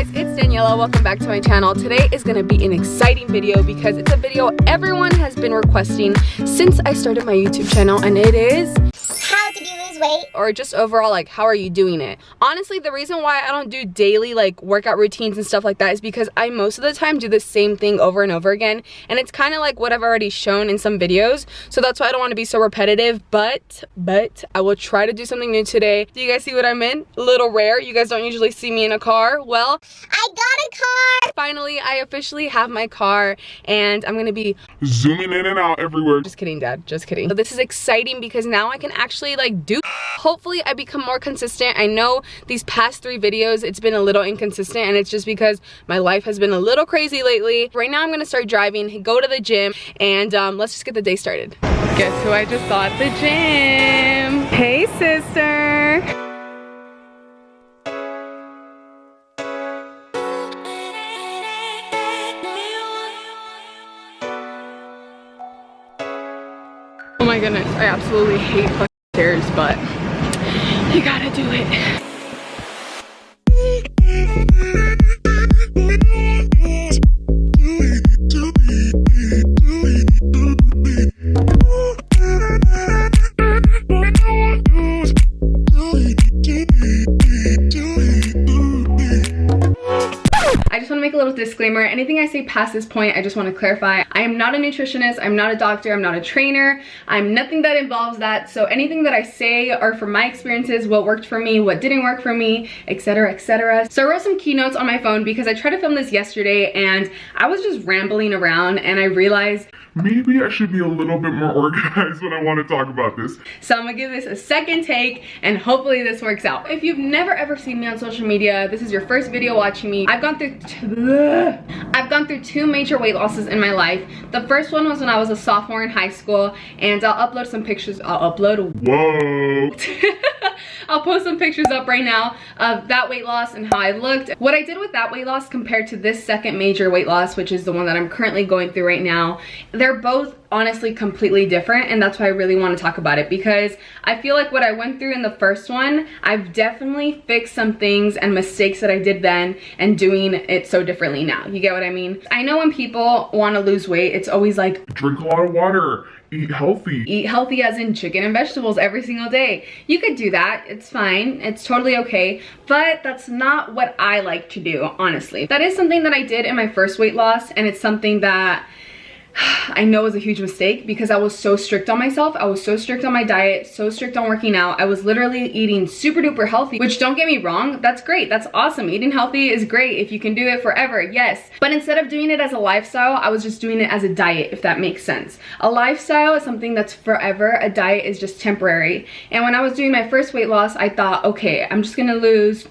guys, it's Daniela. Welcome back to my channel. Today is going to be an exciting video because it's a video everyone has been requesting since I started my YouTube channel, and it is how did you lose weight? Or just overall, like, how are you doing it? Honestly, the reason why I don't do daily like workout routines and stuff like that is because I most of the time do the same thing over and over again, and it's kind of like what I've already shown in some videos, so that's why I don't want to be so repetitive. But I will try to do something new today. Do you guys see what I'm in? A little rare. You guys don't usually see me in a car. Well, I got a car! Finally, I officially have my car, and I'm gonna be zooming in and out everywhere. Just kidding, Dad. Just kidding. So this is exciting because now I can actually like do. Hopefully I become more consistent. I know these past 3 videos it's been a little inconsistent, and it's just because my life has been a little crazy lately. Right now I'm gonna start driving, go to the gym, and let's just get the day started. Guess who I just saw at the gym? Hey, sister. Oh my goodness, I absolutely hate fucking stairs, but you gotta do it. Make a little disclaimer. Anything I say past this point, I just want to clarify. I am not a nutritionist, I'm not a doctor, I'm not a trainer, I'm nothing that involves that. So anything that I say are from my experiences, what worked for me, what didn't work for me, etc, etc. So I wrote some keynotes on my phone because I tried to film this yesterday and I was just rambling around, and I realized maybe I should be a little bit more organized when I want to talk about this. So I'm gonna give this a second take, and hopefully this works out. If you've never ever seen me on social media, this is your first video watching me. I've gone through 2 major weight losses in my life. The first one was when I was a sophomore in high school, and I'll upload some pictures. Whoa. I'll post some pictures up right now of that weight loss and how I looked. What I did with that weight loss compared to this second major weight loss, which is the one that I'm currently going through right now, they're both honestly completely different, and that's why I really want to talk about it, because I feel like what I went through in the first one, I've definitely fixed some things and mistakes that I did then and doing it so differently now. You get what I mean? I know when people want to lose weight, it's always like, drink a lot of water, eat healthy. Eat healthy as in chicken and vegetables every single day. You could do that, it's fine, it's totally okay, but that's not what I like to do, honestly. That is something that I did in my first weight loss, and it's something that I know was a huge mistake because I was so strict on myself. I was so strict on my diet, so strict on working out. I was literally eating super duper healthy, which, don't get me wrong, that's great, that's awesome. Eating healthy is great if you can do it forever, yes. But instead of doing it as a lifestyle, I was just doing it as a diet, if that makes sense. A lifestyle is something that's forever, a diet is just temporary. And when I was doing my first weight loss, I thought, okay, I'm just gonna lose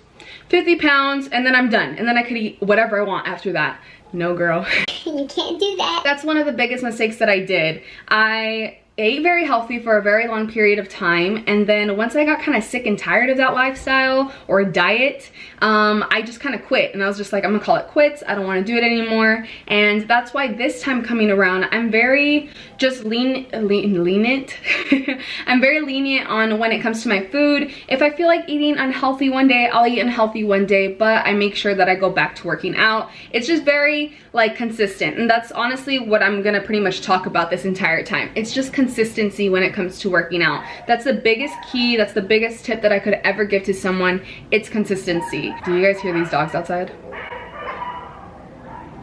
50 pounds and then I'm done, and then I could eat whatever I want after that. No, girl. You can't do that. That's one of the biggest mistakes that I did. I ate very healthy for a very long period of time, and then once I got kind of sick and tired of that lifestyle or diet, I just kind of quit, and I was just like, I'm gonna call it quits. I don't want to do it anymore. And that's why this time coming around, I'm very just lenient. I'm very lenient on when it comes to my food. If I feel like eating unhealthy one day, I'll eat unhealthy one day, but I make sure that I go back to working out. It's just very like consistent, and that's honestly what I'm gonna pretty much talk about this entire time. It's just consistency when it comes to working out. That's the biggest key, that's the biggest tip that I could ever give to someone. It's consistency. Do you guys hear these dogs outside?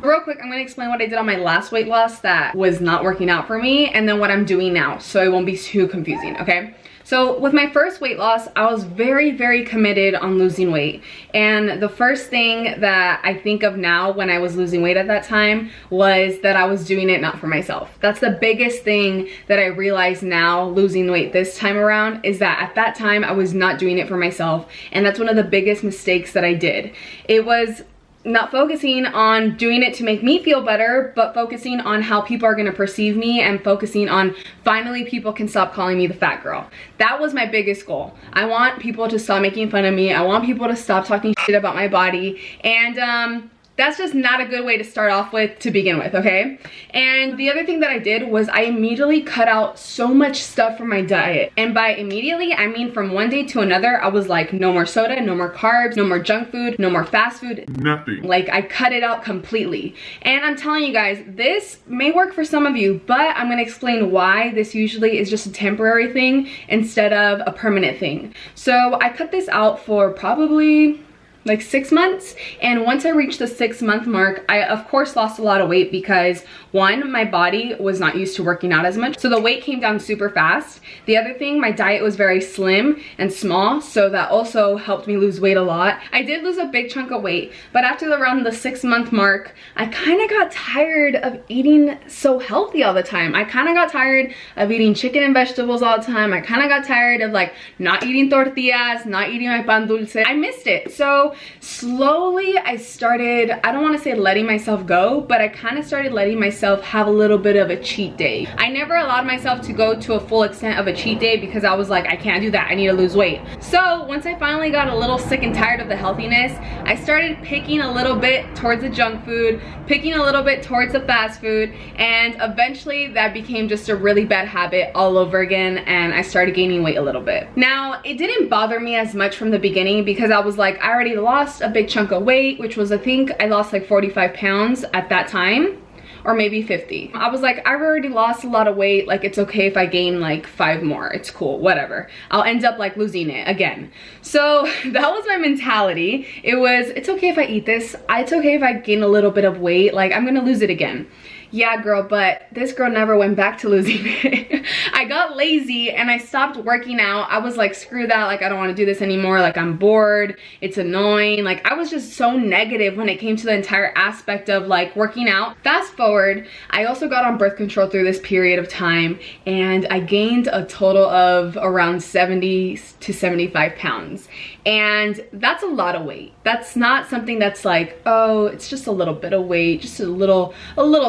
Real quick, I'm gonna explain what I did on my last weight loss that was not working out for me, and then what I'm doing now, so it won't be too confusing, okay? So with my first weight loss, I was very committed on losing weight. And the first thing that I think of now when I was losing weight at that time was that I was doing it not for myself. That's the biggest thing that I realize now, losing weight this time around, is that at that time I was not doing it for myself. And that's one of the biggest mistakes that I did. It was not focusing on doing it to make me feel better, but focusing on how people are going to perceive me, and focusing on finally people can stop calling me the fat girl. That was my biggest goal. I want people to stop making fun of me. I want people to stop talking shit about my body. And that's just not a good way to start off with to begin with, okay? And the other thing that I did was I immediately cut out so much stuff from my diet. And by immediately, I mean from one day to another, I was like, no more soda, no more carbs, no more junk food, no more fast food. Nothing. Like, I cut it out completely. And I'm telling you guys, this may work for some of you, but I'm gonna explain why this usually is just a temporary thing instead of a permanent thing. So I cut this out for probably like 6 months, and once I reached the 6-month mark, I of course lost a lot of weight because one, my body was not used to working out as much, so the weight came down super fast. The other thing, my diet was very slim and small, so that also helped me lose weight a lot. I did lose a big chunk of weight, but after around the 6-month mark, I kind of got tired of eating so healthy all the time. I kind of got tired of eating chicken and vegetables all the time. I kind of got tired of like not eating tortillas, not eating my pan dulce. I missed it. So slowly I started, I don't want to say letting myself go, but I kind of started letting myself have a little bit of a cheat day. I never allowed myself to go to a full extent of a cheat day because I was like, I can't do that, I need to lose weight. So once I finally got a little sick and tired of the healthiness, I started picking a little bit towards the junk food, picking a little bit towards the fast food, and eventually that became just a really bad habit all over again, and I started gaining weight a little bit. Now, it didn't bother me as much from the beginning because I was like, I already lost a big chunk of weight, which was, I think I lost like 45 pounds at that time, or maybe 50. I was like, I've already lost a lot of weight, like it's okay if I gain like 5 more, it's cool, whatever. I'll end up like losing it again. So that was my mentality. It was, it's okay if I eat this, it's okay if I gain a little bit of weight, like I'm gonna lose it again. Yeah, girl, but this girl never went back to losing it. I got lazy and I stopped working out. I was like, screw that, like I don't want to do this anymore, like I'm bored, it's annoying. Like I was just so negative when it came to the entire aspect of like working out. Fast forward, I also got on birth control through this period of time, and I gained a total of around 70 to 75 pounds. And that's a lot of weight. That's not something that's like, oh, it's just a little bit of weight, just a little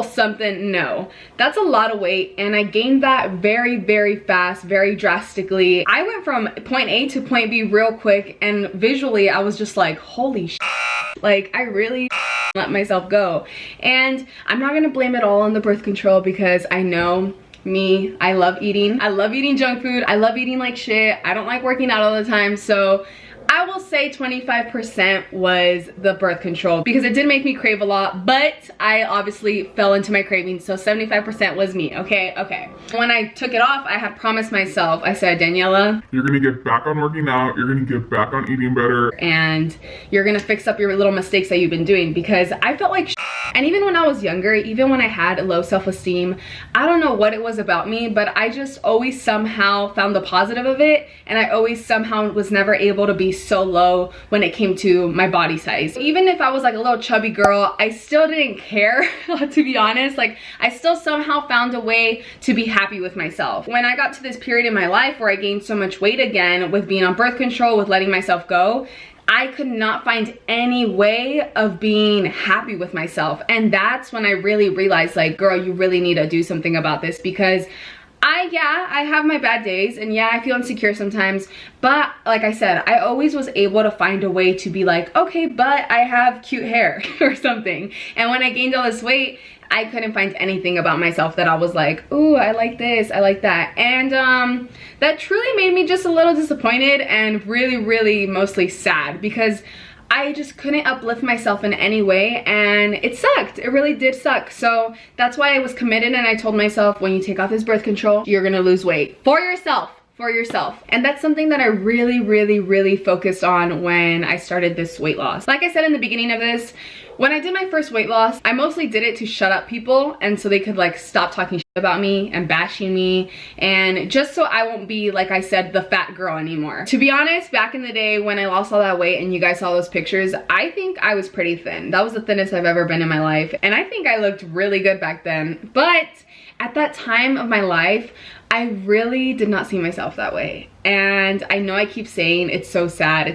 something. No, that's a lot of weight, and I gained that very, very fast, very drastically. I went from point A to point B real quick, and visually I was just like, holy shit, like I really let myself go. And I'm not gonna blame it all on the birth control because I know me, I love eating. I love eating junk food. I love eating like shit. I don't like working out all the time, so I will say 25% was the birth control because it did make me crave a lot, but I obviously fell into my cravings, so 75% was me, okay? Okay. When I took it off, I had promised myself, I said, Daniela, you're gonna get back on working out, you're gonna get back on eating better, and you're gonna fix up your little mistakes that you've been doing, because I felt like shit. And even when I was younger, even when I had low self-esteem, I don't know what it was about me, but I just always somehow found the positive of it, and I always somehow was never able to be so low when it came to my body size. Even if I was like a little chubby girl, I still didn't care, to be honest. Like I still somehow found a way to be happy with myself. When I got to this period in my life where I gained so much weight again with being on birth control, with letting myself go, I could not find any way of being happy with myself. And that's when I really realized, like, girl, you really need to do something about this, because I have my bad days, and yeah, I feel insecure sometimes, but like I said, I always was able to find a way to be like, okay, but I have cute hair or something. And when I gained all this weight, I couldn't find anything about myself that I was like, ooh, I like this, I like that. And that truly made me just a little disappointed and really, really mostly sad, because I just couldn't uplift myself in any way, and it sucked. It really did suck. So that's why I was committed, and I told myself, when you take off this birth control, you're gonna lose weight for yourself. And that's something that I really, really, really focused on when I started this weight loss. Like I said in the beginning of this, when I did my first weight loss, I mostly did it to shut up people, and so they could like stop talking shit about me and bashing me, and just so I won't be, like I said, the fat girl anymore. To be honest, back in the day when I lost all that weight and you guys saw those pictures, I think I was pretty thin. That was the thinnest I've ever been in my life, and I think I looked really good back then. But at that time of my life, I really did not see myself that way. And I know I keep saying it's so sad,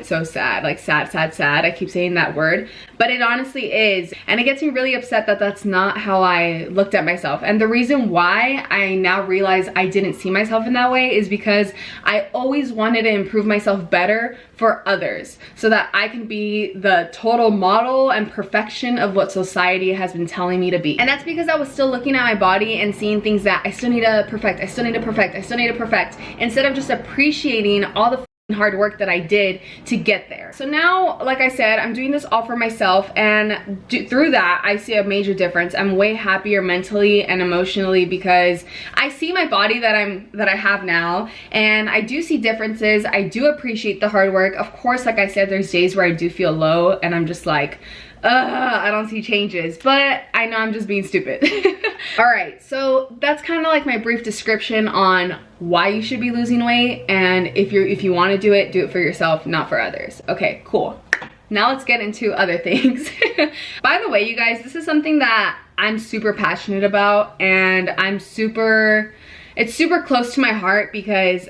like sad, sad, sad. I keep saying that word, but it honestly is. And it gets me really upset that that's not how I looked at myself. And the reason why I now realize I didn't see myself in that way is because I always wanted to improve myself better for others so that I can be the total model and perfection of what society has been telling me to be. And that's because I was still looking at my body and seeing things that I still need to perfect, I still need to perfect, I still need to perfect, instead of just appreciating all the hard work that I did to get there. So now, like I said, I'm doing this all for myself, and through that I see a major difference. I'm way happier mentally and emotionally because I see my body that I have now, and I do see differences. I do appreciate the hard work. Of course, like I said, there's days where I do feel low and I'm just like, I don't see changes, but I know I'm just being stupid. All right, so that's kind of like my brief description on why you should be losing weight, and if you want to do it for yourself, not for others. Okay, cool. Now let's get into other things. By the way, you guys, this is something that I'm super passionate about, and it's super close to my heart because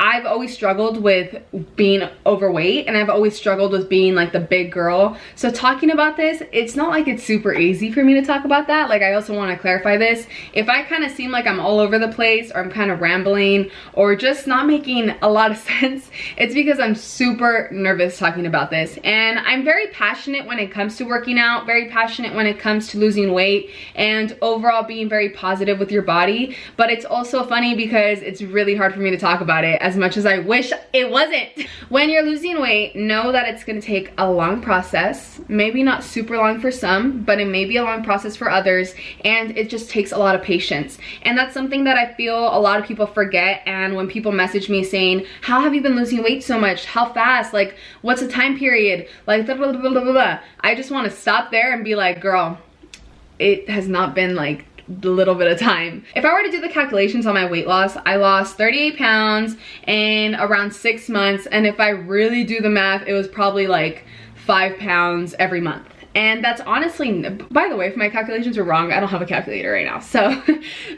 I've always struggled with being overweight, and I've always struggled with being like the big girl. So talking about this, it's not like it's super easy for me to talk about that. Like, I also want to clarify this. If I kind of seem like I'm all over the place, or I'm kind of rambling, or just not making a lot of sense, it's because I'm super nervous talking about this. And I'm very passionate when it comes to working out, very passionate when it comes to losing weight, and overall being very positive with your body. But it's also funny because it's really hard for me to talk about it, as much as I wish it wasn't. When you're losing weight, know that it's gonna take a long process. Maybe not super long for some, but it may be a long process for others, and it just takes a lot of patience. And that's something that I feel a lot of people forget. And when people message me saying, how have you been losing weight so much? How fast? Like, what's the time period? Like, blah, blah, blah, blah, blah. I just wanna stop there and be like, girl, it has not been like a little bit of time. If I were to do the calculations on my weight loss, I lost 38 pounds in around 6 months, and if I really do the math, it was probably like 5 pounds every month. And that's honestly, by the way, if my calculations were wrong, I don't have a calculator right now, so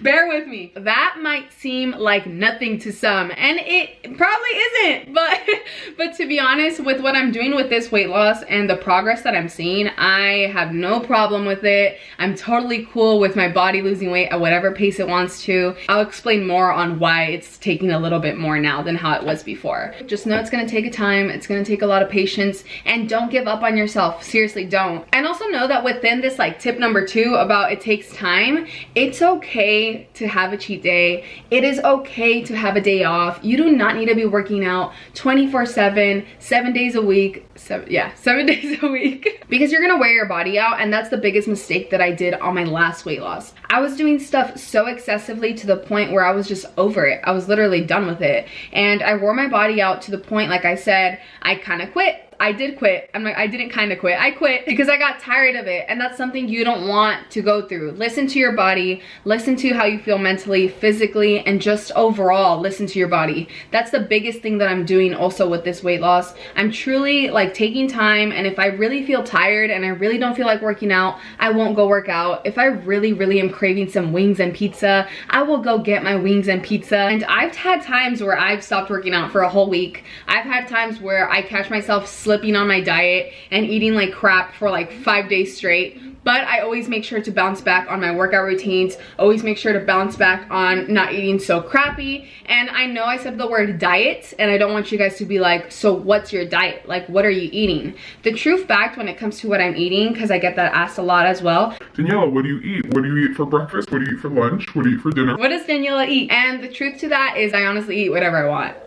bear with me. That might seem like nothing to some, and it probably isn't, but to be honest, with what I'm doing with this weight loss and the progress that I'm seeing, I have no problem with it. I'm totally cool with my body losing weight at whatever pace it wants to. I'll explain more on why it's taking a little bit more now than how it was before. Just know it's gonna take a time, it's gonna take a lot of patience, and don't give up on yourself. Seriously, don't. And also know that within this, like, tip number 2 about it takes time, it's okay to have a cheat day. It is okay to have a day off. You do not need to be working out 24/7, 7 days a week. 7 days a week. Because you're gonna wear your body out, and that's the biggest mistake that I did on my last weight loss. I was doing stuff so excessively to the point where I was just over it. I was literally done with it. And I wore my body out to the point, like I said, I kind of quit. I did quit. I didn't kind of quit. I quit because I got tired of it, and that's something you don't want to go through. Listen to your body, listen to how you feel mentally, physically, and just overall listen to your body. That's the biggest thing that I'm doing also with this weight loss. I'm truly like taking time, and if I really feel tired and I really don't feel like working out, I won't go work out. If I really am craving some wings and pizza, I will go get my wings and pizza. And I've had times where I've stopped working out for a whole week. I've had times where I catch myself slipping on my diet and eating like crap for like 5 days straight. But I always make sure to bounce back on my workout routines, always make sure to bounce back on not eating so crappy. And I know I said the word diet, and I don't want you guys to be like, so what's your diet? Like, what are you eating? The true fact when it comes to what I'm eating, because I get that asked a lot as well. Daniela, what do you eat? What do you eat for breakfast? What do you eat for lunch? What do you eat for dinner? What does Daniela eat? And the truth to that is I honestly eat whatever I want.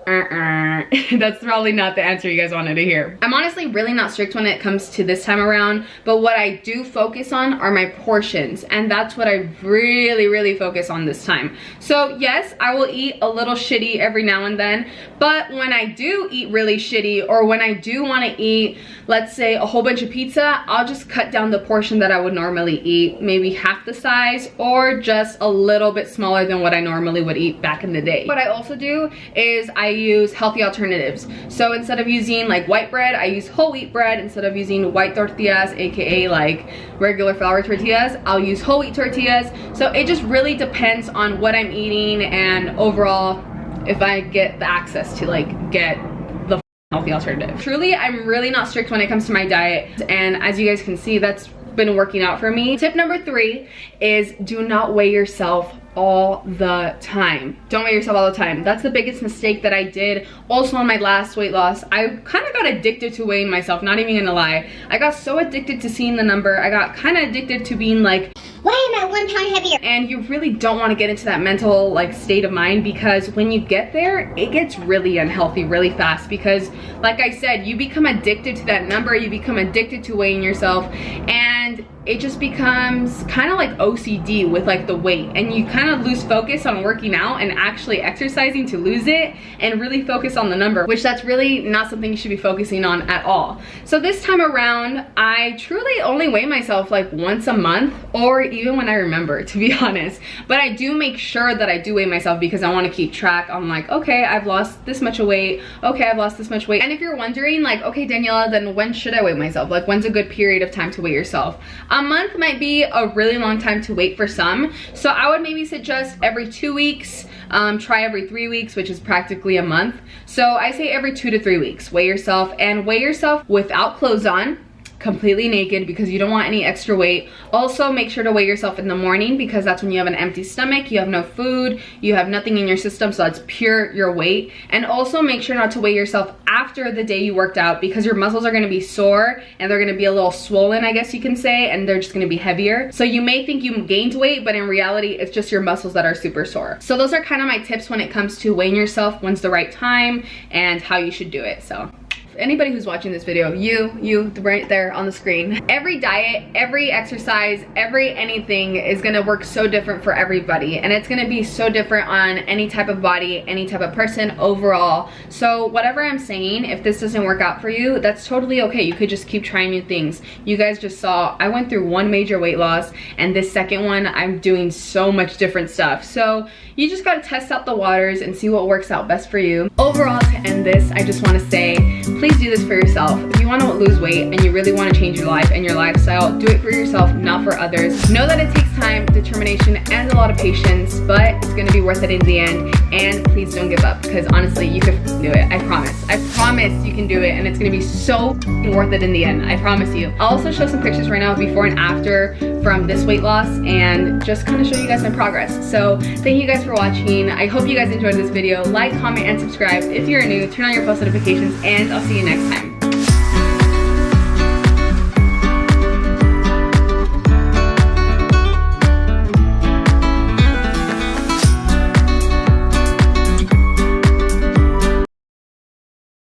That's probably not the answer you guys wanted to hear. I'm honestly really not strict when it comes to this time around, but what I do focus on are my portions, and that's what I really focus on this time. So yes, I will eat a little shitty every now and then, but when I do eat really shitty, or when I do want to eat, let's say, a whole bunch of pizza, I'll just cut down the portion that I would normally eat, maybe half the size, or just a little bit smaller than what I normally would eat back in the day. What I also do is I use healthy alternatives. So instead of using like white bread, I use whole wheat bread. Instead of using white tortillas, aka like regular flour tortillas, I'll use whole wheat tortillas. So it just really depends on what I'm eating and overall if I get the access to like get the healthy alternative. Truly, I'm really not strict when it comes to my diet, and as you guys can see, that's been working out for me. Tip number 3 is do not weigh yourself all the time. Don't weigh yourself all the time. That's the biggest mistake that I did. Also on my last weight loss, I kind of got addicted to weighing myself, not even gonna lie. I got so addicted to seeing the number. I got kind of addicted to being like, why am I 1 pound heavier? and you really don't want to get into that mental like state of mind, because when you get there, it gets really unhealthy really fast, because like I said, you become addicted to that number, you become addicted to weighing yourself, and it just becomes kind of like OCD with like the weight, and you kind of lose focus on working out and actually exercising to lose it and really focus on the number, which that's really not something you should be focusing on at all. So this time around, I truly only weigh myself like once a month, or even when I remember, to be honest. But I do make sure that I do weigh myself because I want to keep track. I'm like, okay, I've lost this much weight, okay, I've lost this much weight. And if you're wondering like, okay Daniela, then when should I weigh myself? Like, when's a good period of time to weigh yourself? A month might be a really long time to wait for some, so I would maybe suggest every 2 weeks. Try every 3 weeks, which is practically a month. So I say every 2 to 3 weeks, weigh yourself, and weigh yourself without clothes on, completely naked, because you don't want any extra weight. Also make sure to weigh yourself in the morning, because that's when you have an empty stomach, you have no food, you have nothing in your system, so that's pure your weight. And also make sure not to weigh yourself after the day you worked out, because your muscles are going to be sore and they're going to be a little swollen, I guess you can say, and they're just going to be heavier. So you may think you gained weight, but in reality it's just your muscles that are super sore. So those are kind of my tips when it comes to weighing yourself, when's the right time and how you should do it. So anybody who's watching this video, you right there on the screen, every diet, every exercise, every anything is gonna work so different for everybody, and it's gonna be so different on any type of body, any type of person overall. So whatever I'm saying, if this doesn't work out for you, that's totally okay. You could just keep trying new things. You guys just saw I went through one major weight loss, and this second one I'm doing so much different stuff. So you just gotta test out the waters and see what works out best for you. Overall, to end this, I just wanna say, please do this for yourself. If you want to lose weight and you really want to change your life and your lifestyle, do it for yourself, not for others. Know that it takes time, determination, and a lot of patience, but it's going to be worth it in the end. And please don't give up, because honestly, you can do it. I promise. I promise you can do it, and it's going to be so worth it in the end. I promise you. I'll also show some pictures right now of before and after from this weight loss, and just kind of show you guys my progress. So thank you guys for watching. I hope you guys enjoyed this video. Like, comment, and subscribe. If you're new, turn on your post notifications, and I'll see you next time.